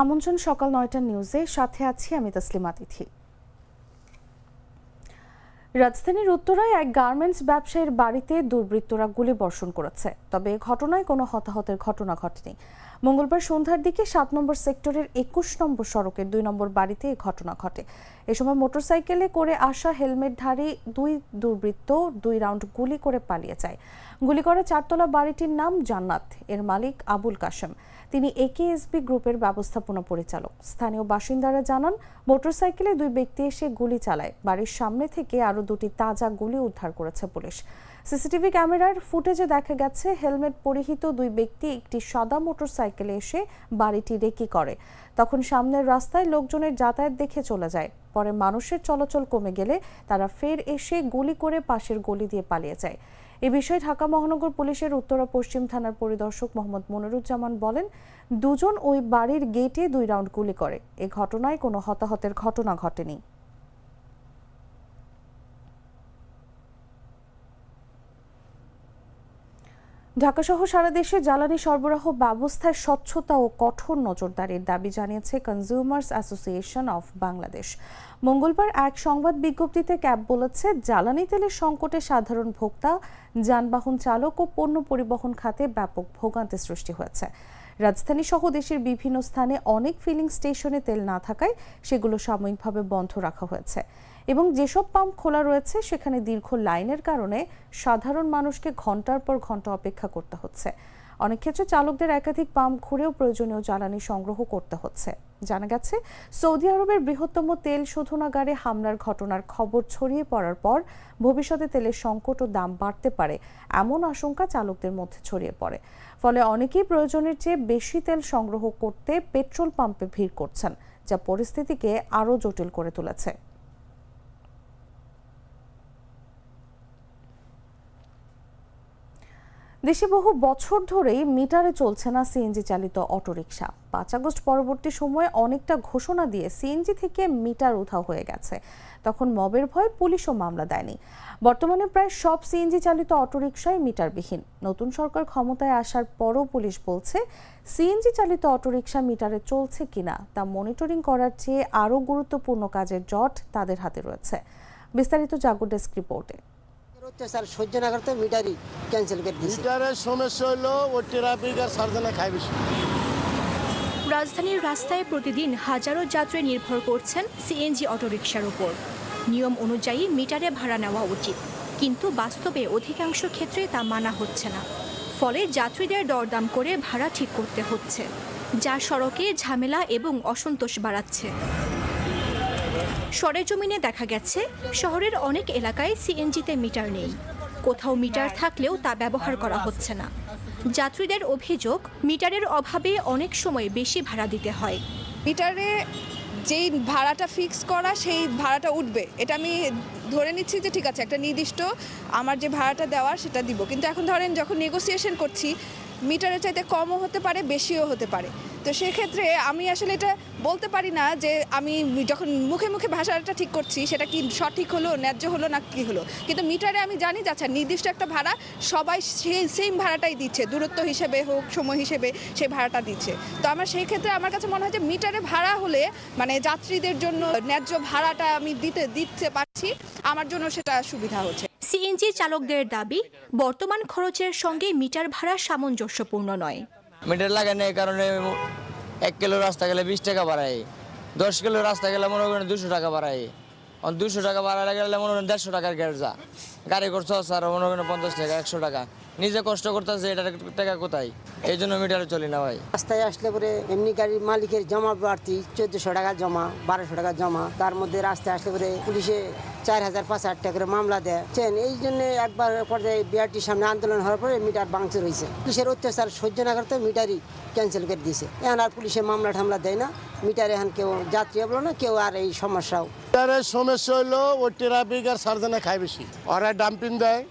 আমন্ত্রণ সকাল ৯টার নিউজে, সাথে আছি আমি তাসলিমা তিথি। রাজধানীর উত্তরায় এক গার্মেন্টস ব্যবসায়ীর বাড়িতে দুর্বৃত্তরা গুলি বর্ষণ করেছে, তবে ঘটনায় কোনো হতাহতের ঘটনা ঘটেনি। মঙ্গলবার সন্ধ্যার দিকে ৭ নম্বর সেক্টরের ২১ নম্বর সড়কের ২ নম্বর বাড়িতে এই ঘটনা ঘটে। এ সময় মোটরসাইকেলে করে আসা হেলমেটধারী দুই দুর্বৃত্ত ২ রাউন্ড গুলি করে পালিয়ে যায়। গুলি করা চারতলা বাড়িটির নাম জান্নাত, এর মালিক আবুল কাশেম। তিনি একেএসবি গ্রুপের ব্যবস্থাপনা পরিচালক। স্থানীয় বাসিন্দারা জানান, মোটরসাইকেলে দুই ব্যক্তি এসে গুলি চালায়। বাড়ির সামনে থেকে আরও দুটি তাজা গুলি উদ্ধার করেছে পুলিশ। সিসিটিভি ক্যামেরার ফুটেজে দেখা গেছে, হেলমেট পরিহিত দুই ব্যক্তি একটি সাদা মোটরসাইকেলে এসে বাড়িটি রেকি করে। তখন সামনের রাস্তায় লোকজনের যাতায়াত দেখে চলে যায়। পরে মানুষের চলাচল কমে গেলে তারা ফের এসে গুলি করে পাশের গলি দিয়ে পালিয়ে যায়। এ বিষয়ে ঢাকা মহানগর পুলিশের উত্তরা পশ্চিম থানার পরিদর্শক মোহাম্মদ মনিরুজ্জামান বলেন, দুজন ওই বাড়ির গেটে ২ রাউন্ড গুলি করে। এ ঘটনায় কোনো হতাহতের ঘটনা ঘটেনি। ঢাকাসহ সারা দেশে জ্বালানি সরবরাহ ব্যবস্থায় স্বচ্ছতা ও কঠোর নজরদারির দাবি জানিয়েছে কনজিউমার্স অ্যাসোসিয়েশন অফ বাংলাদেশ। মঙ্গলবার এক সংবাদ বিজ্ঞপ্তিতে ক্যাব বলেছে, জ্বালানি তেলের সংকটে সাধারণ ভোক্তা, যানবাহন চালক ও পণ্য পরিবহন খাতে ব্যাপক ভোগান্তি সৃষ্টি হয়েছে। রাজধানী সহ দেশের বিভিন্ন স্থানে অনেক ফিলিং স্টেশনে তেল না থাকায় সেগুলো সাময়িকভাবে বন্ধ রাখা হয়েছে এবং যেসব পাম্প খোলা রয়েছে সেখানে দীর্ঘ লাইনের কারণে সাধারণ মানুষকে ঘন্টার পর ঘন্টা অপেক্ষা করতে হচ্ছে। অনেক ক্ষেত্রে চালকদের একাধিক পাম্প ঘুরেও প্রয়োজনীয় জ্বালানি সংগ্রহ করতে হচ্ছে। জানা গেছে, সৌদি আরবের বৃহত্তম তেল শোধনাগারে হামলার ঘটনার খবর ছড়িয়ে পড়ার পর ভবিষ্যতে তেলের সংকট ও দাম বাড়তে পারে এমন আশঙ্কা চালকদের মধ্যে ছড়িয়ে পড়ে। ফলে অনেকেই প্রয়োজনের চেয়ে বেশি তেল সংগ্রহ করতে পেট্রোল পাম্পে ভিড় করছেন, যা পরিস্থিতিকে আরও জটিল করে তুলেছে। দেশে বহু বছর ধরেই মিটারে চলছে না সিএনজি চালিত অটোরিকশা। ৫ আগস্ট পরবর্তী সময়ে অনেকটা ঘোষণা দিয়ে সিএনজি থেকে মিটার উধাও হয়ে গেছে। তখন মবের ভয়ে পুলিশও মামলা দেয়নি। বর্তমানে প্রায় সব সিএনজি চালিত অটোরিকশাই মিটারবিহীন। নতুন সরকার ক্ষমতায় আসার পরও পুলিশ বলছে, সিএনজি চালিত অটোরিকশা মিটারে চলছে কিনা তা মনিটরিং করার চেয়ে আরও গুরুত্বপূর্ণ কাজের জট তাদের হাতে রয়েছে। বিস্তারিত জাগো ডেস্ক রিপোর্টে। অত্যাচার সহ্য না করতে মিটারই ক্যান্সেল করে দিয়েছে। মিটারের সমস্যা হলো ওই ট্রাফিক আর সার্জনা খায় বেশি। রাজধানীর রাস্তায় প্রতিদিন হাজারো যাত্রী নির্ভর করছেন সিএনজি অটোরিকশার উপর। নিয়ম অনুযায়ী মিটারে ভাড়া নেওয়া উচিত, কিন্তু বাস্তবে অধিকাংশ ক্ষেত্রে তা মানা হচ্ছে না। ফলে যাত্রীদের দরদাম করে ভাড়া ঠিক করতে হচ্ছে, যা সড়কে ঝামেলা এবং অসন্তোষ বাড়াচ্ছে। সরেজমিনে দেখা গেছে, শহরের অনেক এলাকায় সিএনজিতে মিটার নেই। কোথাও মিটার থাকলেও তা ব্যবহার করা হচ্ছে না। যাত্রীদের অভিযোগ, মিটারের অভাবে অনেক সময় বেশি ভাড়া দিতে হয়। মিটারে যেই ভাড়াটা ফিক্স করা সেই ভাড়াটা উঠবে, এটা আমি ধরে নিচ্ছি যে ঠিক আছে, একটা নির্দিষ্ট আমার যে ভাড়াটা দেওয়ার সেটা দিব। কিন্তু এখন ধরেন যখন নেগোসিয়েশন করছি, মিটারের চাইতে কমও হতে পারে, বেশিও হতে পারে। তো সেক্ষেত্রে আমি আসলে এটা বলতে পারি না যে আমি যখন মুখে মুখে ভাষাটা ঠিক করছি সেটা কি সঠিক হলো, ন্যায্য হলো না কি হলো। কিন্তু মিটারে আমি জানি যে আচ্ছা, নির্দিষ্ট একটা ভাড়া সবাই সেই সেম ভাড়াটাই দিচ্ছে, দূরত্ব হিসেবে হোক, সময় হিসেবে সেই ভাড়াটা দিচ্ছে। তো আমার সেই ক্ষেত্রে আমার কাছে মনে হয় যে মিটারে ভাড়া হলে মানে যাত্রীদের জন্য ন্যায্য ভাড়াটা আমি দিতে পারছি, আমার জন্য সেটা সুবিধা হচ্ছে। সিএনজি চালকদের দাবি, বর্তমান খরচের সঙ্গে মিটার ভাড়া সামঞ্জস্যপূর্ণ নয়। মিটার লাগানো এই কারণে 1 কিলো রাস্তা গেলে 20 টাকা বাড়ায়, 10 কিলো রাস্তা গেলে মনে করেন 200 টাকা বাড়ায়। 200 টাকা বাড়ালে গেলে মনে করেন 150 টাকার গ্যাস যা গাড়ি করছে, স্যার মনে করেন 50 টাকা 100 টাকা নিজে কষ্ট করতেছে, এটার টাকা কোথায়? এই জন্য মিটারে চলি না ভাই। রাস্তায় আসলে পরে এমনি গাড়ির মালিকের জমা বাড়তি 1400 টাকা জমা, 1200 টাকা জমা। তার মধ্যে রাস্তায় আসলে পরে পুলিশে 4000 5000 টাকা করে মামলা দেয়। এই জন্য একবার পর্যায়ে বিআরটির সামনে আন্দোলন হওয়ার পরে মিটার ভাঙচুর হয়েছে। পুলিশের অত্যাচার সহ্য না করতে মিটারই ক্যান্সেল করে দিয়েছে। এখন আর পুলিশে মামলা ঠামলা দেয় না। মিটারে এখন কেউ যাত্রী বলো না, কেউ আর এই সমস্যাও। মিটারের সমস্যা হলো ওই ট্রাফিক আর সার্জনা খায় বেশি। ওরা ডাম্পিং দেয়।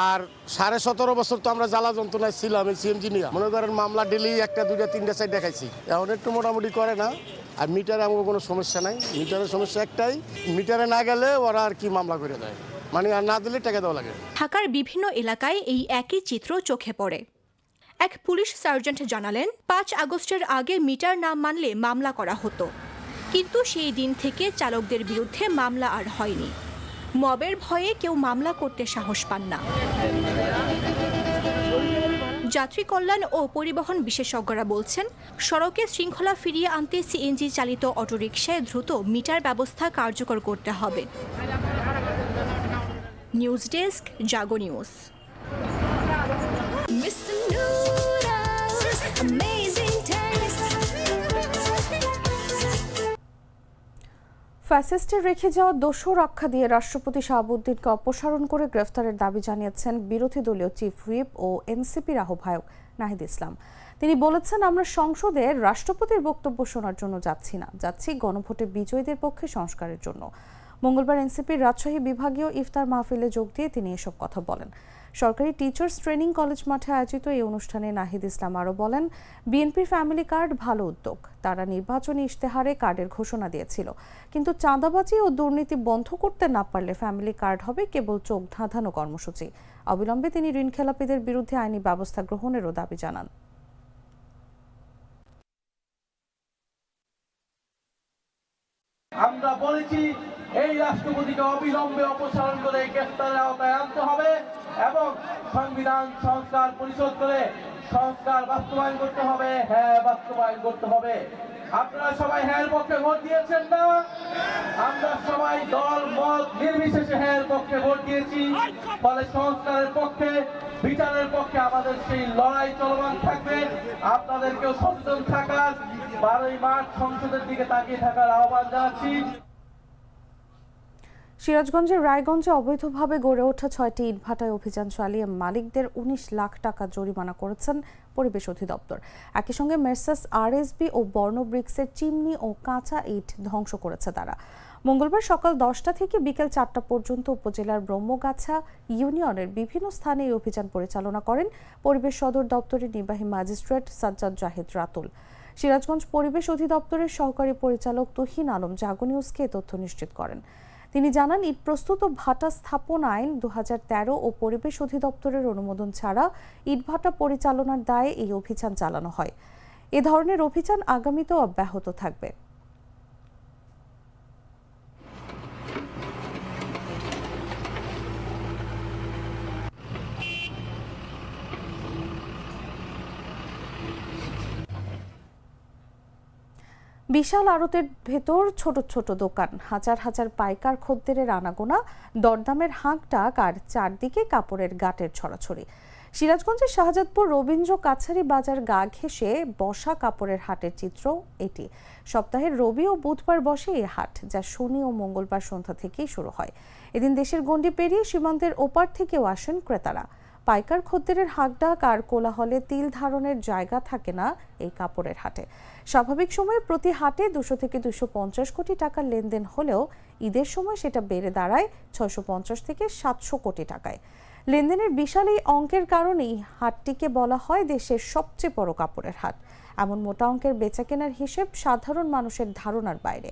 আর 17.5 বছর তো আমরা জ্বালা যন্ত্রণায় ছিলাম এই সিএনজি নিয়ে। মনে করেন মামলা ডেলি 1টা 2টা 3টা 4টা খাইছি। এখন একটু মোটামুটি করে না। আর মিটারে আমার কোনো সমস্যা নাই। মিটারের সমস্যা একটাই, মিটারে না গেলে ওরা আর কি মামলা করে দেয়, মানে আর না দিলে টাকা দেওয়া লাগে। ঢাকার বিভিন্ন এলাকায় এই একই চিত্র চোখে পড়ে। এক পুলিশ সার্জেন্ট জানালেন ৫ আগস্টের আগে মিটার না মানলে মামলা করা হতো, কিন্তু সেই দিন থেকে চালকদের বিরুদ্ধে মামলা আর হয়নি। মবের ভয়ে কেউ মামলা করতে সাহস পান না। যাত্রী কল্যাণ ও পরিবহন বিশেষজ্ঞরা বলছেন, সড়কে শৃঙ্খলা ফিরিয়ে আনতে সিএনজি চালিত অটোরিকশায় দ্রুত মিটার ব্যবস্থা কার্যকর করতে হবে। নিউজ ডেস্ক, জাগো নিউজ। ফ্যাসিস্টের রেখে যাওয়া দোষর আখ্যা দিয়ে রাষ্ট্রপতি শাহাবুদ্দিনকে অপসারণ করে গ্রেফতারের দাবি জানিয়েছেন বিরোধী দলীয় চিফ হুইপ ও এনসিপির আহ্বায়ক নাহিদ ইসলাম। তিনি বলেছেন, আমরা সংসদে রাষ্ট্রপতির বক্তব্য শোনার জন্য যাচ্ছি গণভোটে বিজয়ীদের পক্ষে সংস্কারের জন্য। মঙ্গলবার এনসিপির রাজশাহী বিভাগীয় ইফতার মাহফিলে যোগ দিয়ে তিনি এসব কথা বলেন। সরকারি টিচার্স ট্রেনিং কলেজ মাঠে আয়োজিত এই অনুষ্ঠানে নাহিদ ইসলাম আরও বলেন, বিএনপির ফ্যামিলি কার্ড ভালো উদ্যোগ। তারা নির্বাচনী ইশতেহারে কার্ডের ঘোষণা দিয়েছিল, কিন্তু চাঁদাবাজি ও দুর্নীতি বন্ধ করতে না পারলে ফ্যামিলি কার্ড হবে কেবল চোখ ধাঁধানো কর্মসূচি। অবিলম্বে তিনি ঋণখেলাপিদের বিরুদ্ধে আইনি ব্যবস্থা গ্রহণেরও দাবি জানান। আমরা বলেছি এই রাষ্ট্রপতিকে অবিলম্বে অপসারণ করে গ্রেফতারের আওতায় আনতে হবে এবং সংবিধান সংস্কার পরিষদ করে সংস্কার বাস্তবায়ন করতে হবে। হ্যাঁ, বাস্তবায়ন করতে হবে। আপনারা সবাই হ্যাঁ পক্ষে ভোট দিয়েছেন না? আমরা সবাই দল মত নির্বিশেষে হ্যাঁ পক্ষে ভোট দিয়েছি। ফলে সংস্কারের পক্ষে, বিচারের পক্ষে আমাদের সেই লড়াই চলমান থাকবে। আপনাদেরকেও সচেতন থাকার, 12ই মার্চ সংসদের দিকে তাকিয়ে থাকার আহ্বান জানাচ্ছি। সিরাজগঞ্জের রায়গঞ্জে অবৈধভাবে গড়ে ওঠা 6টি ইটভাটায় অভিযান চালিয়ে মালিকদের 19 লাখ টাকা জরিমানা করেছেন পরিবেশ অধিদপ্তর। একই সঙ্গে মেসার্স আরএসবি ও বর্ণব্রিক্সের চিমনি ও কাঁচা ইট ধ্বংস করেছে তারা। মঙ্গলবার সকাল 10টা থেকে বিকেল 4টা পর্যন্ত উপজেলার ব্রহ্মগাছা ইউনিয়নের বিভিন্ন স্থানে এই অভিযান পরিচালনা করেন পরিবেশ সদর দপ্তরের নির্বাহী ম্যাজিস্ট্রেট সাজ্জাদ জাহিদ রাতুল। সিরাজগঞ্জ পরিবেশ অধিদপ্তরের সহকারী পরিচালক তুহিন আলম জাগো নিউজকে তথ্য নিশ্চিত করেন। তিনি জানান, ইট প্রস্তুত ও ভাটা স্থাপন আইন 2013 ও পরিবেশ অধিদপ্তরের অনুমোদন ছাড়া ইটভাটা পরিচালনার দায়ে এই অভিযান চালানো হয়। এ ধরনের অভিযান আগামীতেও অব্যাহত থাকবে। বিশাল আড়তের ভেতর ছোট ছোট দোকান, হাজার হাজার পাইকার খদ্দেরের আনাগোনা, দরদামের হাঁক ডাক আর চারদিকে কাপড়ের গাঁটের ছড়াছড়ি। সিরাজগঞ্জের শাহজাদপুর রবীন্দ্র কাছারি বাজার গা ঘেঁষে বসা কাপড়ের হাটের চিত্র এটি। সপ্তাহের রবি ও বুধবার বসে এই হাট, যা শনি ও মঙ্গলবার সন্ধ্যা থেকেই শুরু হয়। এদিন দেশের গণ্ডি পেরিয়ে সীমান্তের ওপার থেকেও আসেন ক্রেতারা। পাইকার খদ্দেরের হাঁকডাক আর কোলাহলে তিল ধারণের জায়গা থাকে না এই কাপড়ের হাটে। স্বাভাবিক সময়ে প্রতি হাটে 200 থেকে 250 কোটি টাকার লেনদেন হলেও ঈদের সময় সেটা বেড়ে দাঁড়ায় 650 থেকে 700 কোটি টাকায়। লেনদেনের বিশাল এই অঙ্কের কারণেই হাটটিকে বলা হয় দেশের সবচেয়ে বড় কাপড়ের হাট। এমন মোটা অঙ্কের বেচাকেনার হিসেব সাধারণ মানুষের ধারণার বাইরে।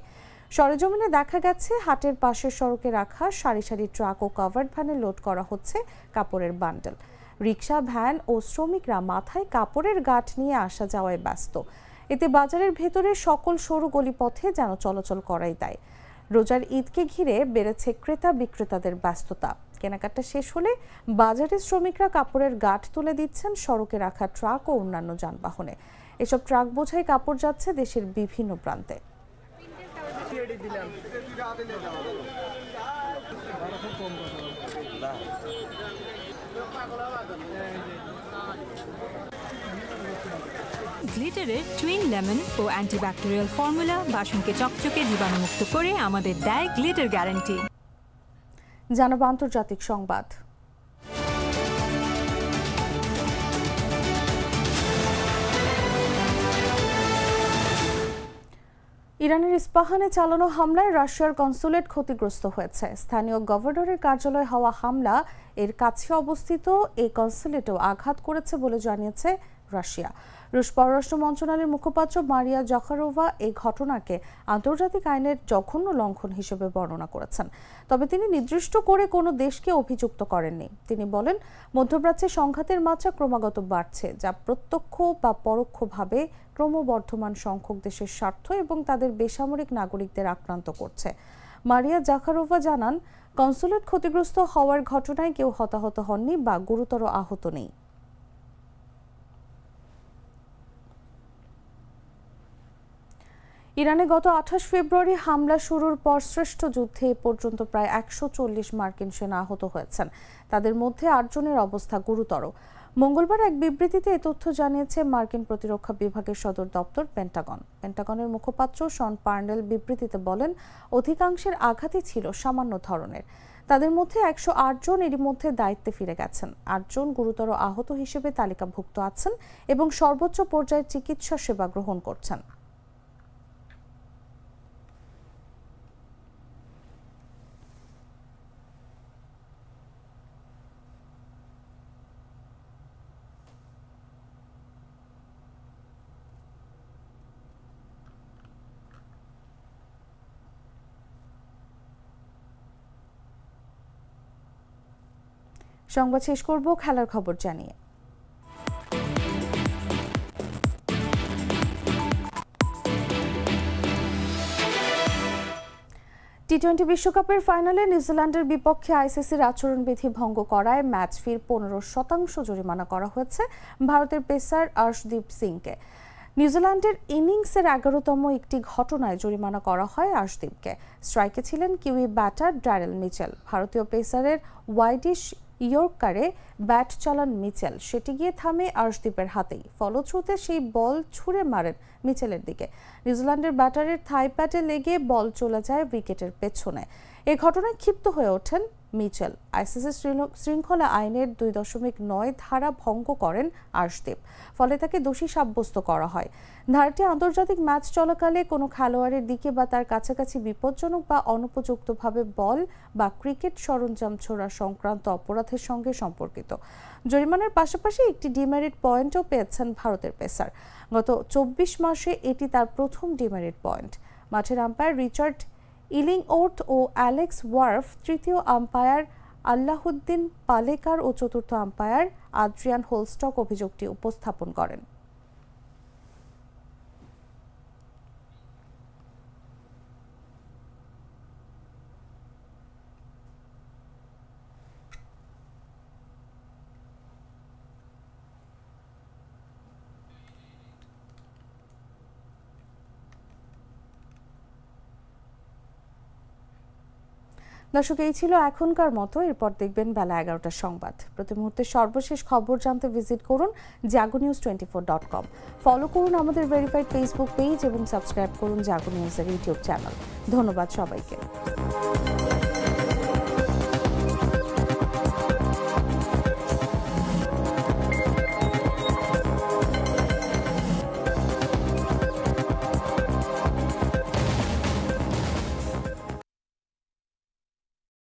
সরেজমিনে দেখা গেছে, হাটের পাশের সড়কে রাখা সারি সারি ট্রাক ও কাভার্ড ভ্যানে লোড করা হচ্ছে কাপড়ের বান্ডেল। রিক্সা, ভ্যান ও শ্রমিকরা মাথায় কাপড়ের গাঁট নিয়ে আসা যাওয়ায় ব্যস্ত। এতে বাজারের ভেতরে সকল সরু গলিপথে যেন চলাচল করাই দায়। রোজার ঈদকে ঘিরে বেড়েছে ক্রেতা বিক্রেতাদের ব্যস্ততা। কেনাকাটা শেষ হলে বাজারের শ্রমিকরা কাপড়ের গাঁট তুলে দিচ্ছেন সড়কে রাখা ট্রাক ও অন্যান্য যানবাহনে। এসব ট্রাক বোঝাই কাপড় যাচ্ছে দেশের বিভিন্ন প্রান্তে। গ্লিটারের টুইন লেমন ও অ্যান্টিব্যাকটেরিয়াল ফর্মুলা বাসনকে চকচকে জীবাণুমুক্ত করে আমাদের দেয় গ্লিটার গ্যারান্টি। জানাবো আন্তর্জাতিক সংবাদ। ইরানের ইস্পাহানে চালানো হামলায় রাশিয়ার কনসুলেট ক্ষতিগ্রস্ত হয়েছে। স্থানীয় গভর্নরের কার্যালয়ে হওয়া হামলা এর কাছে অবস্থিত এই কনসুলেটেও আঘাত করেছে বলে জানিয়েছে রাশিয়া। রুশ পররাষ্ট্র মন্ত্রণালয়ের মুখপাত্র মারিয়া জাখারোভা এই ঘটনাকে আন্তর্জাতিক আইনের জঘন্য লঙ্ঘন হিসেবে বর্ণনা করেছেন। তবে তিনি নির্দিষ্ট করে কোনো দেশকে অভিযুক্ত করেননি। তিনি বলেন, মধ্যপ্রাচ্যে সংঘাতের মাত্রা ক্রমাগত বাড়ছে, যা প্রত্যক্ষ বা পরোক্ষভাবে ক্রমবর্ধমান সংখ্যক দেশের স্বার্থ এবং তাদের বেসামরিক নাগরিকদের আক্রান্ত করছে। মারিয়া জাখারোভা জানান, কনসুলেট ক্ষতিগ্রস্ত হওয়ার ঘটনায় কেউ হতাহত হননি বা গুরুতর আহত নেই। ইরানে গত 28 ফেব্রুয়ারি হামলা শুরুর পর শ্রেষ্ঠ যুদ্ধে এ পর্যন্ত প্রায় 140 মার্কিন সেনা আহত হয়েছেন। তাদের মধ্যে 8 জনের অবস্থা গুরুতর। মঙ্গলবার এক বিবৃতিতে এ তথ্য জানিয়েছে মার্কিন প্রতিরক্ষা বিভাগের সদর দপ্তর পেন্টাগন। পেন্টাগনের মুখপাত্র শন পার্নেল বিবৃতিতে বলেন, অধিকাংশের আঘাতই ছিল সামান্য ধরনের। তাদের মধ্যে 108 জন এরই মধ্যে দায়িত্বে ফিরে গেছেন। 8 জন গুরুতর আহত হিসেবে তালিকাভুক্ত আছেন এবং সর্বোচ্চ পর্যায়ে চিকিৎসা সেবা গ্রহণ করছেন। সংবাদ শেষ করব খেলার খবর জানিয়ে। টি-20 বিশ্বকাপের ফাইনালে নিউজিল্যান্ডের বিপক্ষে আইসিসির আচরণবিধি ভঙ্গ করায় ম্যাচ ফির 15% জরিমানা করা হয়েছে ভারতের পেসার আর্শদীপ সিংকে। নিউজিল্যান্ডের ইনিংসের 11তম একটি ঘটনায় জরিমানা করা হয় আর্শদীপকে। স্ট্রাইকে ছিলেন কিউই ব্যাটার ড্যারেল মিচেল। ভারতীয় পেসারের ওয়াইডিশ ইয়র্কারে ব্যাট চালান মিচেল, সেটি গিয়ে থামে আর্শদীপের হাতেই। ফলশ্রুতিতে সেই বল ছুঁড়ে মারেন মিচেলের দিকে। নিউজিল্যান্ডের ব্যাটারের থাই প্যাডে লেগে বল চলে যায় উইকেটের পেছনে। এই ঘটনায় ক্ষিপ্ত হয়ে ওঠেন মিচেল। আইসিসি শৃঙ্খলা আইনের 2.9 ধারা ভঙ্গ করেন আর্শদীপ, ফলে তাকে দোষী সাব্যস্ত করা হয়। ধারাটি আন্তর্জাতিক ম্যাচ চলাকালে কোনো খেলোয়াড়ের দিকে বা তার কাছাকাছি বিপজ্জনক বা অনুপযুক্তভাবে বল বা ক্রিকেট সরঞ্জাম ছোড়া সংক্রান্ত অপরাধের সঙ্গে সম্পর্কিত। জরিমানার পাশাপাশি একটি ডিমেরিট পয়েন্টও পেয়েছেন ভারতের পেসার। গত 24 মাসে এটি তার প্রথম ডিমেরিট পয়েন্ট। মাঠের আম্পায়ার রিচার্ড ইলিংওর্থ ও অ্যালেক্স ওয়ার্ফ, তৃতীয় আম্পায়ার আল্লাহুদ্দিন পালেকার ও চতুর্থ আম্পায়ার আদ্রিয়ান হোলস্টক অভিযোগটি উপস্থাপন করেন। দর্শক, এই ছিল এখনকার মতো। এরপর দেখবেন বেলা 11টার সংবাদ। প্রতি মুহূর্তে সর্বশেষ খবর জানতে ভিজিট করুন jagonews24.com। ফলো করুন আমাদের ভেরিফাইড ফেসবুক পেজ এবং সাবস্ক্রাইব করুন জাগো নিউজের ইউটিউব চ্যানেল। ধন্যবাদ সবাইকে।